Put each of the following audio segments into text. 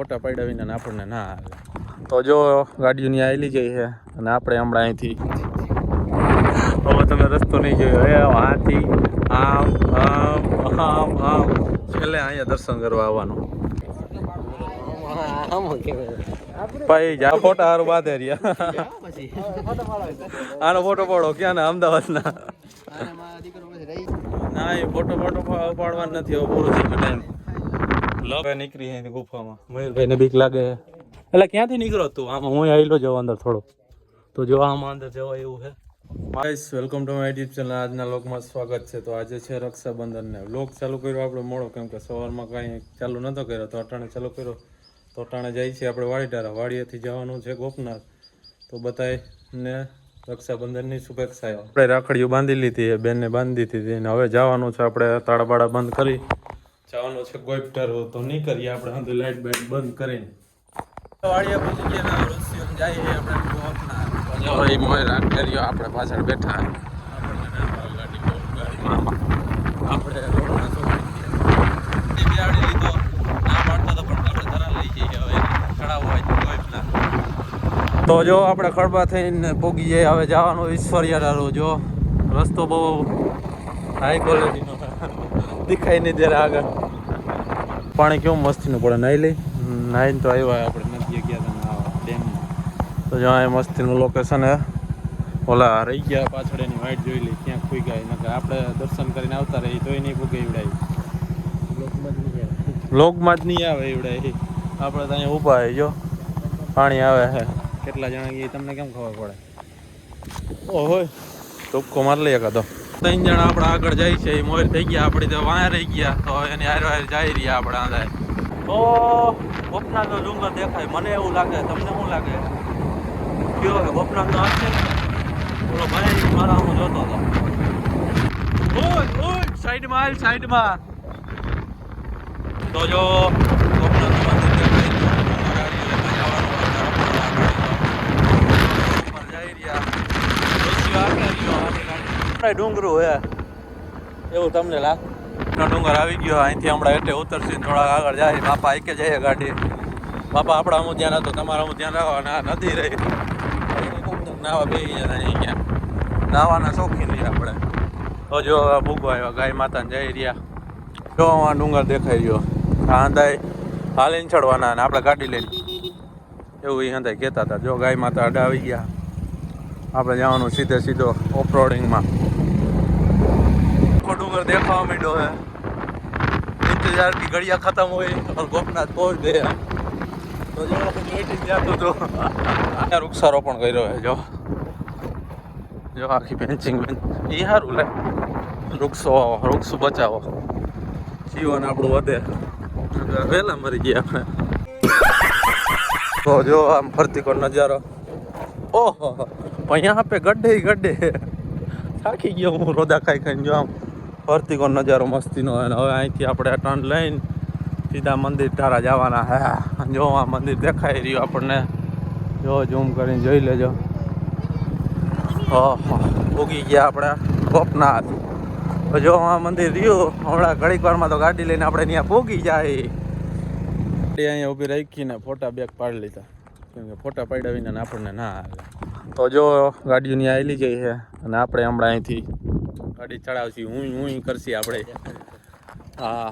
ફોટા પાડ્યા વિના આપણને ના આવે. તો જો ગાડીઓની આવેલી જઈ છે અને આપણે હમણાં અહીંથી હવે તમે રસ્તો નહીં જોયો હે આથી આમ આમ આમ આમ છેલ્લે અહીંયા દર્શન કરવા આવવાનું. ભાઈ જા ફોટા હારું બાંધે રહ્યા. આનો ફોટો પાડો ક્યાં ને અમદાવાદના ના એ ફોટો પાડવાનો નથી. હવે પૂરું થઈ ગયું ટાઈમ. લવ નીકળી છે ગુફામાં. મયુરભાઈ ને બીક લાગે એટલે ક્યાંથી નીકળો તું? આમાં હું આવેલો જાઉં અંદર થોડો તો જો આમાં અંદર જવાય એવું છે. Guys welcome to my YouTube channel. આજના વ્લોગમાં સ્વાગત છે. તો આજે છે રક્ષાબંધનને વ્લોગ ચાલુ કર્યો આપણે મોડો, કેમ કે સવારમાં કાંઈ ચાલુ નહોતો કર્યો તો અટાણે ચાલુ કર્યો. તો અટાણે જાય છે આપણે વાડીટારા. વાડીએથી જવાનું છે ગોપનાથ. તો બધાને રક્ષાબંધનની શુભેચ્છાઓ. આપણે રાખડીઓ બાંધી લીધી, બેનને બાંધી દીધી અને હવે જવાનું છે આપણે તાળાબાળા બંધ કરી જવાનું છે ગોઈપટાર. તો નહીં કરીએ આપણે અંદર લાઇટ બાઇટ બંધ કરીને વાડીયા પહોંચી ગયા. રસ્સીઓ જઈએ આપણે ગોપનાથ. આપણે પાછળ બેઠા આપણે તો જો આપણે ખડબા થઈને પોગી જઈએ. હવે જવાનું ઈશ્વરિયા. જો રસ્તો બહુ હાઈ ક્વોલિટીનો દેખાય નહીં ત્યારે આગળ. પાણી કેવું મસ્તીનું પડે. નાહી લઈ નાહીને તો આવ્યા આપણે નદીએ ગયા હતા ડેમમાં. તો જો આ મસ્તીનું લોકેશન હે. ઓલા રહી ગયા પાછળ એની વાઇટ જોઈ લઈ ક્યાંક ખુઈ ગયા. નકર આપણે દર્શન કરીને આવતા રહી તોય નહીં પૂગે એવડાય. લોગમાં જ નહીં આવે એવડાય. આપણે તો અહીંયા ઊભા હે. જો પાણી આવે છે. કેટલા જણા ગયા તમને કેમ ખબર પડે? ઓહો ટૂંકો મારી લઈએ કાં તો 3 જણા આપણે આગળ જાય છે. એ મોર થઈ ગયા. આપણે તો વાયા રહી ગયા. તો એની હાર જાય રહ્યા આપણે આંધાય. તો ગોપનાથનો ડુંગર દેખાય. મને એવું લાગે, તમને શું લાગે? કયો હે ગોપનાથનો હશે? બોલો ભાઈ મારા હું જોતો હતો. ઓય ઓય સાઈડમાં હાલ, સાઈડમાં. તો જો ગોપનાથનું મંદિર દેખાય. ડુંગરું હે એવું તમને લાગે? ડુંગર આવી ગયો. અહીંથી હમણાં એટલે ઉતરશે થોડા આગળ જાય. બાપા એક જઈએ ગાડી. બાપા આપણા હું ધ્યાન હતું, તમારા હું ધ્યાન રાખવા. નથી રહી નાવા બે જણા અહીંયા નાવાના શોખીન રહ્યા આપણે. તો જો ભૂગવા આવ્યા ગાય માતાને જઈ રહ્યા. જો આ ડુંગર દેખાઈ રહ્યો. આ હંધાઈ હાલીને ચડવાના અને આપણે ગાડી લઈને એવું એ હંધાઈ કહેતા હતા. જો ગાય માતા અડા આવી ગયા. આપણે જવાનું સીધો ઓફરોડિંગમાં. डूंगर देखा मीडो है. इंतजार की घड़ियां खत्म हुई और गोपनाथ पहुंच गया. तो जो वेटिंग जातो तो वृक्षारोपण કર્યો है. જો આખી પેન્ચિંગ એ સારું લે. વૃક્ષ બચાવો, જીવન આપણું વધે. વહેલા મરી ગયા આપણે. તો જો આમ ફરતી કો નજારો. ઓહો પણ यहाँ पे गड्ढे ही गड्ढे. થાકી ગયો હું રોદા ખાઈને. જો આમ ફરતી કો નજારો મસ્તીનો. અને હવે અહીંથી આપણે ટર્ન લઈને સીધા મંદિર તારા જવાના હે. જો આ મંદિર દેખાઈ રહ્યું આપણને. જો ઝૂમ કરીને જોઈ લેજો. ઓહો ઉગી ગયા આપણે ગોપનાથ. જો આ મંદિર રહ્યું. હમણાં ઘડીક વારમાં તો ગાડી લઈને આપણે ત્યાં પોગી જાય. અહીંયા ઊભી રાખીને ફોટા બેગ પાડી લીધા, કેમ કે ફોટા પાડ્યા વિના આપણને ના આવે. તો જો ગાડીઓની આવેલી જઈ છે અને આપણે હમણાં અહીંથી ગાડી ચડાવશી. હું કરશી આપણે. હા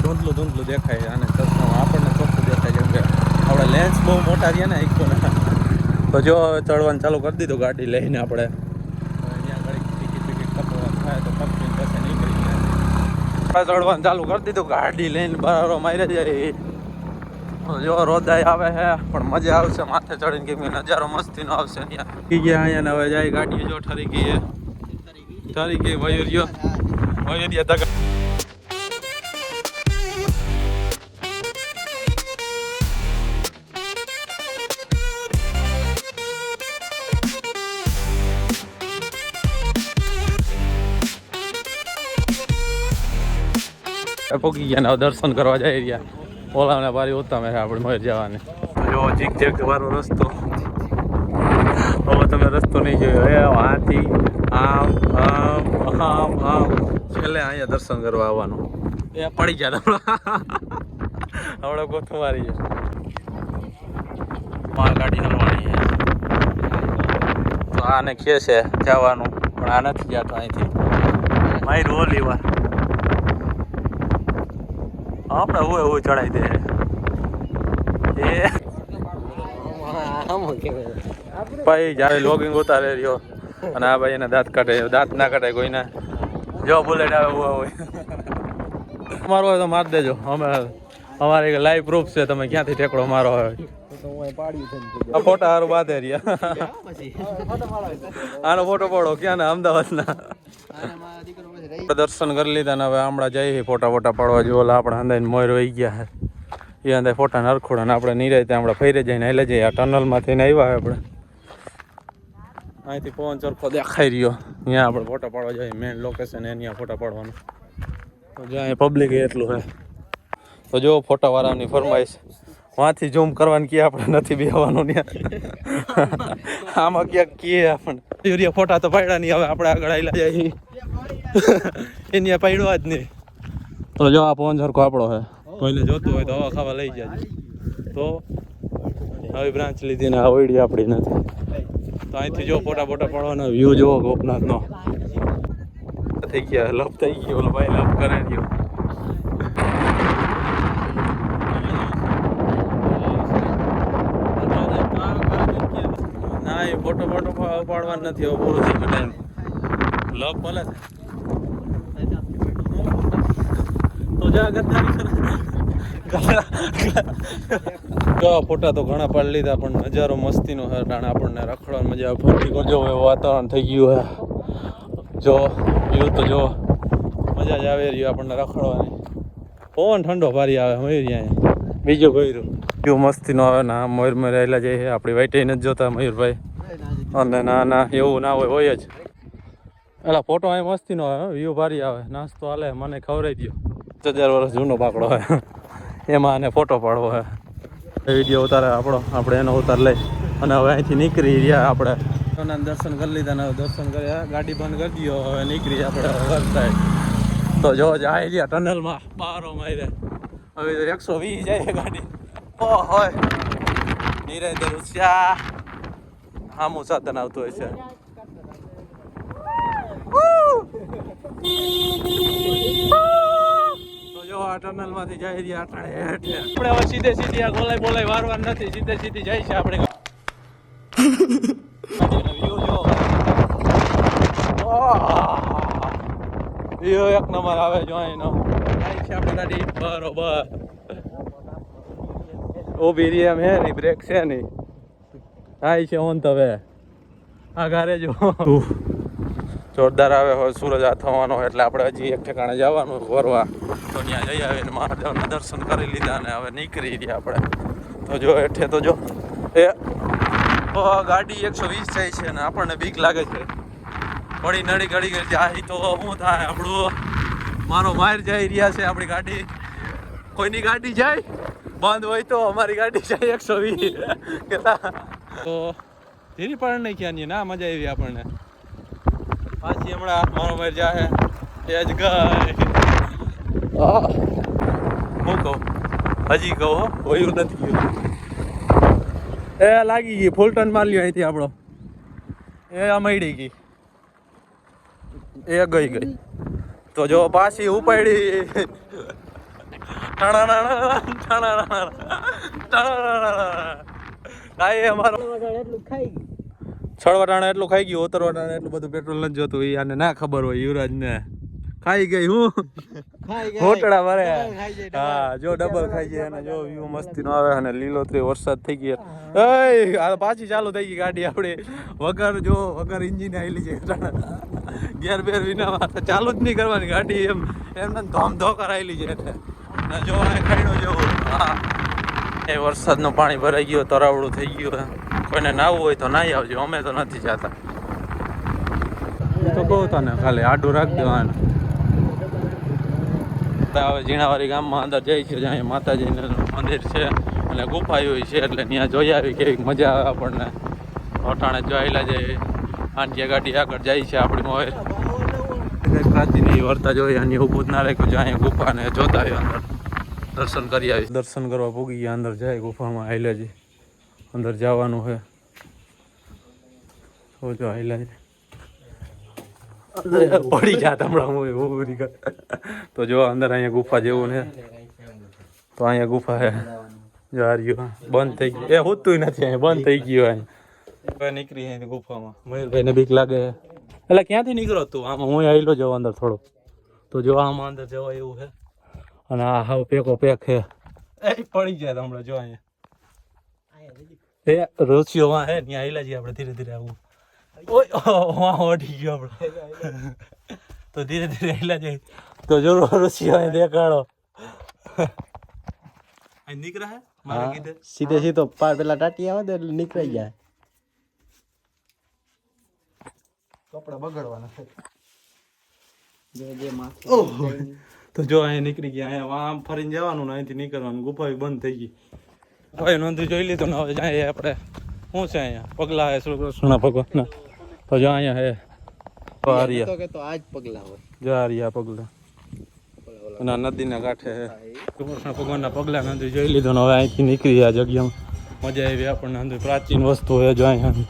ધૂંધલું દેખાય. અને ચશ્મામાં આપણને ચોખ્ખું દેખાય, કેમ કે આપણે લેન્સ બહુ મોટા રહ્યા ને આંખોના. તો જો ચડવાનું ચાલુ કરી દીધું ગાડી લઈને આપણે. અહીંયા ઘડી ટિકિટ થાય તો કંપની પાસે નીકળી જાય. ચડવાનું ચાલુ કરી દીધું ગાડી લઈને. બરાબર મારી જાય. જો રોદાઈ આવે છે પણ મજા આવશે માથે ચડીને, કેમ કે નજારો મસ્તીનો આવશે. અહીંયા હવે જાય ગાડીઓ. જો ઠરી ગઈ વયુરિયો ધગા. પોગી ગયા ને દર્શન કરવા જઈ રહ્યા. ઓલાને બારી ઉતામે છે આપણે મળી જવાની. જો ઝીક વાળો રસ્તો. હવે તમે રસ્તો નહીં જોયો હે આથી આમ આમ આમ આમ છેલ્લે અહીંયા દર્શન કરવા આવવાનું. એ પડી ગયા હમણાં ગોથું મારી માર ગાડી હલવાની તો આને કે છે જવાનું પણ આ નથી જતો અહીંથી મારી ઓલી વાર આપણે હું એવું ચડાવી દે એ ભાઈ જ્યારે લોગિંગ ઉતારે રહ્યો અને આ ભાઈ એને દાંત કાઢે દાંત ના કાઢે કોઈને જો બુલેટ આવે એવું હોય મારો હોય તો માર દેજો અમે અમારે લાઈવ પ્રૂફ છે તમે ક્યાંથી ઠેકડો મારો હોય આ ફોટા હારું બાંધે રહ્યા આનો ફોટો પાડો ક્યાં ને અમદાવાદના દર્શન કરી લીધા ને હવે હમણાં જઈએ ફોટા પાડવા જો ઓલા આપણે અંદાજ મોર વહી ગયા એ અંદર ફોટા નરખોડા ને આપણે નિરાયતે હમણાં ફરી જઈને એટલે જઈએ આ ટનલમાંથી ને આવ્યા આપણે અહીંથી પવન ચરખો દેખાઈ રહ્યો ત્યાં આપણે ફોટા પાડવા જઈએ મેઇન લોકેશન ત્યાં ફોટા પાડવાનું તો જ્યાં પબ્લિક એટલું હે તો જો ફોટા વાળાની ફરમાઈશ વાંથી ઝૂમ કરવાની કે આપણે નથી બેહવાનું ત્યાં આમાં ક્યાંક કીએ આપણને યુરિયા ફોટા તો પાડ્યા નહીં હવે આપણે આગળ આવેલા જઈએ એની પાડ્યો જ નહીં તો જો આ પવન ચરખો આપણો હે કોઈને જોતું હોય તો હવા ખાવા લઈ જાય તો હવે બ્રાન્ચ લીધી ને આવડી આપણી નથી તો અહીંથી જો ફોટા પડવાનો વ્યૂ જોવો ગોપનાથનો થઈ ગયા લપ થઈ ગયો ઓલો ભાઈ લપ કરે ગયો ના એ ફોટો પાડવાનો નથી હવે પૂરું થઈ ગયું લપ ભલે તો જા જો ફોટા તો ઘણા પાડી લીધા પણ નજારો મસ્તીનો હે ટાણા આપણને રખડવાની મજા આવે ફરતી કરજો એવું વાતાવરણ થઈ ગયું હે જો વ્યૂ તો જો મજા જ આવે રહ્યું આપણને રખડવાની પવન ઠંડો ભારી આવે મયુર અહીંયા બીજું ભર્યું વ્યૂ મસ્તીનો આવે ને આમ મયુર રહેલા જાય આપણી વાઈટે નથી જોતા મયુરભાઈ અને ના એવું ના હોય જ એટલે ફોટો અહીં મસ્તીનો આવે વ્યૂ ભારી આવે નાસ્તો હાલે મને ખવડાવી દો 1000 વર્ષ જૂનો પાકડો હોય એમાં આને ફોટો પાડવો હોય વિડીયો ઉતારે આપણે એનો ઉતાર લઈ અને હવે અહીંથી નીકળી રહ્યા આપણે દર્શન કરી લીધા ને દર્શન કર્યા ગાડી બંધ કરી દો હવે નીકળી આપણે ઘર સાઈડ તો જો જાય રહ્યા ટનલમાં બારો મારે હવે 120 જાય ગાડી હોય નિરાંતે રૂસિયા આમું સાધન આવતું હોય છે ટનલ માંથી જાય રહ્યા આપણે હવે સીધે સીધી આ ગોલાઈ બોલાઈ વારવાર નથી સીધે સીધી જાય છે આપણે એક નંબર આવે જો એનો જાય છે આપણે ગાડી બરોબર ઊભી રહી એમ હે ની બ્રેક છે નહીં થાય છે ઓન તવે આ ગારે જો જોરદાર આવે હવે સૂરજ આ થવાનો એટલે આપણે હજી એક ઠેકાણે જવાનું ફરવા તો ત્યાં જઈ આવીને મહાદેવના દર્શન કરી લીધા અને હવે નીકળી રહ્યા આપણે તો જો હેઠે તો જો એ ગાડી 120 જાય છે ને આપણને બીક લાગે છે ઘડી નડી ઘડી જાય તો શું થાય આપણું મારો માર જઈ રહ્યા છે આપણી ગાડી કોઈની ગાડી જાય બંધ હોય તો અમારી ગાડી જાય 120 કેટલા તો ધીરી પણ નહીં ક્યાં ના મજા આવી આપણને પાછી હમણાં મારો ભાઈ જાહે એ જ ગઈ હું કહું હજી કહું હોયું નથી એ લાગી ગઈ ફૂલ ટન માર લ્યો અહીંથી આપણો એ આ મળી ગઈ એ ગઈ તો જો પાછી ઉપાડી અમારો છળવટાણા એટલું ખાઈ ગયું ઉતરવાટાણા એટલું બધું પેટ્રોલ નથી જોતું એ આને ના ખબર હોય યુવરાજ ને ખાઈ ગઈ હું હોટડા મારે હા જો ડબલ ખાઈ જાય અને જો વ્યૂ મસ્તી નો આવે અને લીલોતરી વરસાદ થઈ ગયો આ પાછી ચાલુ થઈ ગઈ ગાડી આપણી વગર ઇન્જિન આવેલી છે ગેર બેર વિના ચાલુ જ નહીં કરવાની ગાડી એમને ધોમ ધો કરાયેલી છે એટલે જો ખાઈડો જેવું હા એ વરસાદનું પાણી ભરાઈ ગયું તરાવડું થઈ ગયું કોઈને નાવું હોય તો નાહી આવજો અમે તો નથી જતા તો કહું તને ખાલી આડું રાખ દેવાનું હવે ઝીણાવાડી ગામમાં અંદર જઈ છે જ્યાં માતાજીનું મંદિર છે અને ગુફાયું છે એટલે ત્યાં જોઈ આવી કેવી મજા આવે આપણને અટાણે જોયેલા જઈએ આંટીયા ગાડી આગળ જાય છે આપણી મોબાઈલ કંઈક પ્રાચીન વર્તા જોઈ અને ઊભું જ ના રાખ્યું જો અહીંયા ગુફાને જોતા આવ્યો અંદર દર્શન કરી આવી. દર્શન કરવા પૂગી ગયા. અંદર જાય ગુફામાં હાઈલાજી અંદર જવાનું છે. તો જો હાઈલાજી પડી જાત હમણાં હું એવું. તો જો અંદર અહીંયા ગુફા જેવું ને તો અહીંયા ગુફા છે. જાર્યું બંધ થઈ ગયું. એ હોતું નથી અહીંયા બંધ થઈ ગયું. અહીંયા નીકળી અહીંયા ગુફામાં. મયુરભાઈને બીક લાગે. એટલે ક્યાંથી નીકળો તું? આમાં હું આવેલો જાઉં અંદર થોડો. તો જો આમાં અંદર જવાય એવું છે. અને આ હાવ પેકો પેક છે. એ પડી જાય હમણાં જો અહીંયા એ રોસીઓ માં હે ત્યાં આવેલા છીએ આપણે. ધીરે ધીરે આવું. ઓય વાહ ઓઢી ગયો આપણે. તો ધીરે ધીરે આવેલા જાય. તો જો રોસીઓ અહીં દેખાડો. અહીં નીકળા હે મારા કીધે સીધે સીધો પાર પેલા ટાટી આવે એટલે નીકળી જાય. કપડા બગડવાના તો જો અહીંયા નીકળી ગયા. અહીંયા આમ ફરીને જવાનું ને અહીંથી નીકળવાનું. ગુફા બંધ થઈ ગઈ. ભાઈ નોંધી જોઈ લીધું ને હવે જાય આપણે. શું છે અહીંયા પગલા હે શ્રી કૃષ્ણ ભગવાનના. તો જો અહીંયા હે આજ પગલા હોય. જારિયા પગલા અને નદીના કાંઠે હે કૃષ્ણ ભગવાનના પગલા નંદી જોઈ લીધું ને હવે અહીંથી નીકળી આ જગ્યામાં. મજા આવી આપણને. અંદર પ્રાચીન વસ્તુ હે જો અહીંયા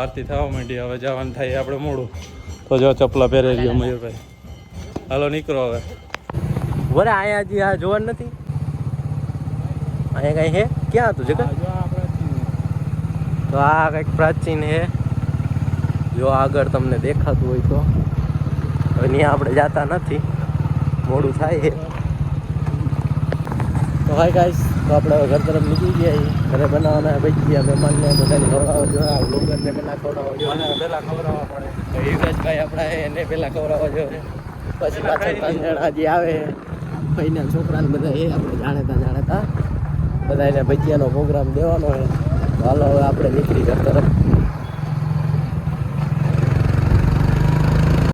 આરતી થવા માંડી. હવે જવાનું થાય આપણે મોડું. તો જો ચપલા પહેરી રહ્યો મયુરભાઈ. હાલો નીકળો હવે. વરે અહીંયા હજી આ જોવાનું નથી. અહીંયા કઈ હે ક્યાં હતું જગત? તો આ કંઈક પ્રાચીન હે. જો આગળ તમને દેખાતું હોય તો. હવે ત્યાં આપણે જતા નથી, મોડું થાય છે. તો હાય ગાઈસ, તો આપણે હવે ઘર તરફ નીકળી ગયા. ઘરે બનાવવાના ભજીયા મહેમાનને બધાને ખવડાવવા જોઈએ. આ બ્લોગરને પહેલાં ખવડાવવા જોઈએ. પહેલાં ખવડાવવા પડે. યુવરાજભાઈ આપણા એને પહેલાં ખવડાવવા જોઈએ. પછી પાછળ 5 જણા જે આવે ભાઈના છોકરાને બધા એ આપણે જાણેતા બધા એને ભજીયાનો પ્રોગ્રામ દેવાનો હોય. તો હાલો હવે આપણે નીકળી ઘર તરફ.